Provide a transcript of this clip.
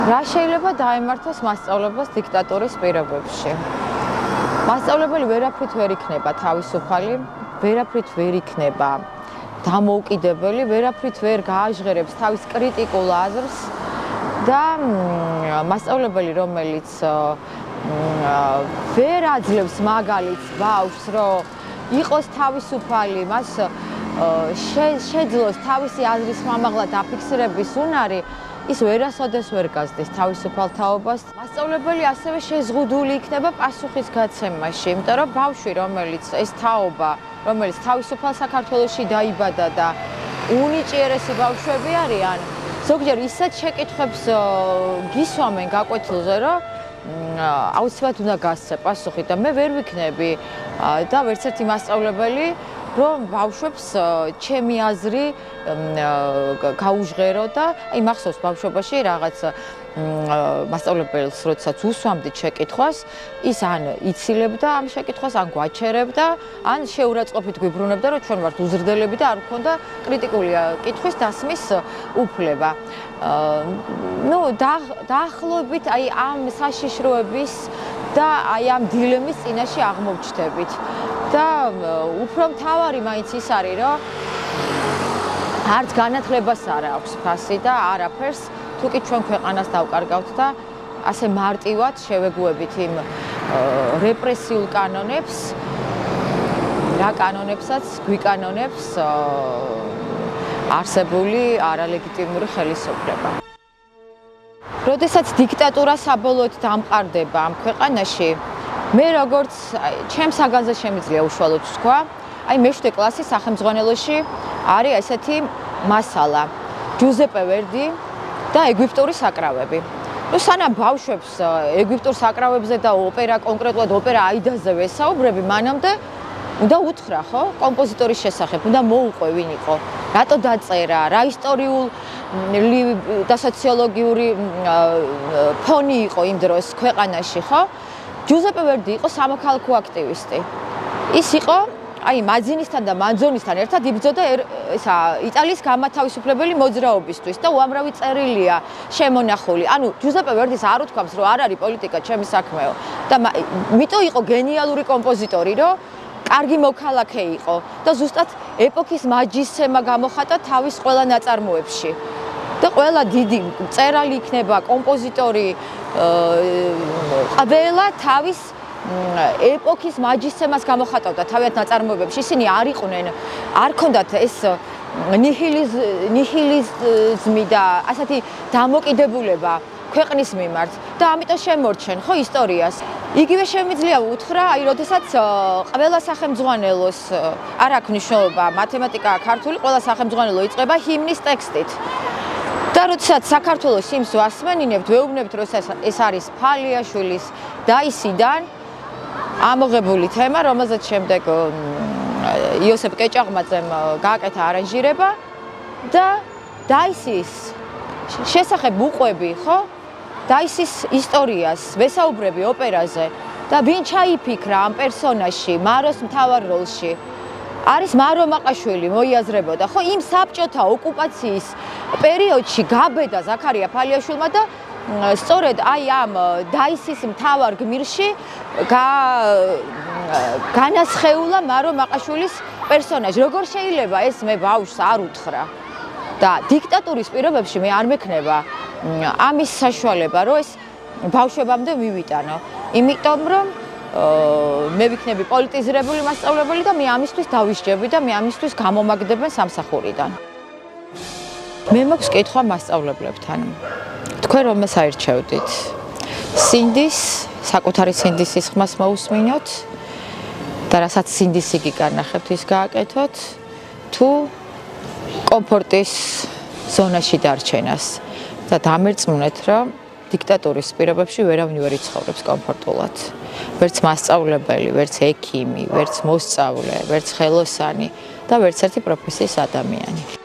რა შეიძლება დაემართოს მასწავლებლებს დიქტატურის პირობებში? მასწავლებელი ვერაფრით ვერ იქნება თავისუფალი, ვერაფრით ვერ იქნება დამოუკიდებელი, ვერაფრით ვერ გააჟღერებს თავის კრიტიკულ აზრს და მასწავლებელი, რომელიც ვერ აძლევს მაგალითს ბავშვს, რომ იყოს თავისუფალი, მას შეძლოს თავისი აზრის მომაღლა დაფიქსირების უნარი, ის ვერასოდეს ვერ გაზრდის თავისუფალ თაობას. მასწავლებელი ასევე შეზღუდული იქნება პასუხის გაცემაში, იმიტომ რომ ბავშვი, რომელიც ეს თაობა, რომელიც თავისუფალ საქართველოში დაიბადა და უნიჭიერესი ბავშვები არიან, ზოგჯერ ისეთ შეკითხვებს გისვამენ გაკვეთილზე, რომ აუცილებლად უნდა გასცე პასუხი და მე ვერ ვიქნები და ვერც ერთი მასწავლებელი, რომ ბავშვებს ჩემი აზრი გაუჟღერო და აი მახსოვს ბავშვობაში რაღაც მასწავლებელს როდესაც უსვამდით შეკითხვას, ის ან იცილებდა ამ შეკითხვას, ან გვაჩერებდა, ან შეურაცხყოფით გვიბრუნებდა, რომ ჩვენ ვართ უზრდელები და არ გვქონდა კრიტიკული კითხვის დასმის უფლება. დაახლოებით აი ამ საშიშროების და აი ამ დილემის წინაშე აღმოჩნდებით. და უფრო მთავარი მაინც ის არის, რომ არც განათლებას არ აქვს ფასი და არაფერს, თუკი ჩვენ ქვეყანას დავკარგავთ და ასე მარტივად შევეგუებით იმ რეპრესიულ კანონებს, რა კანონებსაც გვიკანონებს არსებული არალეგიტიმური ხელისუფლება. როდესაც დიქტატურა საბოლოოდ დამყარდება ამ ქვეყანაში, მე როგორც ჩემს საგანზე შემიძლია უშუალოდ ვთქვა, აი მე-7 კლასის სახელმძღვანელოში არის ესეთი მასალა, ჯუზეპე ვერდი და ეგვიპტური საკრავები. სანამ ბავშვებს ეგვიპტურ საკრავებზე და ოპერა, კონკრეტულად ოპერა აიდაზე ვესაუბრები, მანამდე უნდა უთხრა, ხო, კომპოზიტორის შესახებ, უნდა მოუყვე ვინ იყო, რატო დაწერა, რა ისტორიული და სოციოლოგიური ფონი იყო იმ დროს ქვეყანაში, ხო? ჯუზეპე ვერდი იყო სამოქალაქო აქტივისტი. ის იყო აი მაძინისთან და მანძონისთან ერთად იბრძოდა იტალიის გამათავისუფლებელი მოძრაობისთვის და უამრავი წერილია შემონახული. ანუ ჯუზეპე ვერდის არ უთქვამს, რომ არ არის პოლიტიკა ჩემი საქმეო და მიტო იყო გენიალური კომპოზიტორი, რომ კარგი მოქალაქე იყო და ზუსტად ეპოქის მაჯისცემა გამოხატა თავის ყველა ნაწარმოებში. და ყველა დიდი მწერალი იქნება, კომპოზიტორი, ყველა თავის ეპოქის მაჯისცემას გამოხატავდა თავიანთ ნაწარმოებებში. ისინი არ იყვნენ, არ ქონდათ ეს ნიჰილიზმი და ასეთი დამოკიდებულება ქვეყნის მიმართ და ამიტომ შემორჩენ ხო ისტორიას. იგივე შემიძლია უთხრა, აი როდესაც ყველა სახელმძღვანელოს არ აქვს მნიშვნელობა, მათემატიკა ქართული, ყველა სახელმძღვანელო იწყება ჰიმნის ტექსტით. და როდესაც საქართველოს ჰიმნს ვასმენინებთ, ვეუბნებთ, რომ ეს არის ფალიაშვილის დაისიდან ამოღებული თემა, რომელზეც შემდეგ იოსებ კეჭაღმაძემ გააკეთა არანჟირება და დაისის შესახებ უყვები, ხო? დაისის ისტორიას, ვესაუბრები ოპერაზე და ვინ ჩაიფიქრა ამ პერსონაჟში, მაროს მთავარ როლში. არის მარო მაყაშვილი მოიაზრებოდა, ხო, იმ საბჭოთა ოკუპაციის პერიოდში გაბედა ზაქარია ფალიაშვილმა და სწორედ აი ამ დაისის მთავარ გმირში განასხეულა მარო მაყაშვილის პერსონაჟი. როგორ შეიძლება ეს მე ბავშვს არ უთხრა? და დიქტატურის პირობებში მე არ მექნება ამის საშუალება, რომ ეს ბავშვებამდე მივიტანო. იმიტომ რომ მე ვიქნები პოლიტიზირებული მასწავლებელი და მე ამისთვის დავისჯები და მე ამისთვის გამომაგდებენ სამსახურიდან. მე მაქვს კითხვა მასწავლებლებთან. თქვენ რომელს აირჩევდით? სინდის, საკუთარი სინდის სისხმას მოусმინოთ და რასაც სინდის იგი განახებთ ის გააკეთოთ, თუ კომფორტის ზონაში დარჩენას და დამერწმუნეთ, რომ დიქტატურის პირობებში ვერავინ ვერ იცხოვრებს კომფორტულად. ვერც მასწავლებელი, ვერც ექიმი, ვერც მოსწავლე, ვერც ხელოსანი და ვერც ერთი პროფესიის ადამიანი.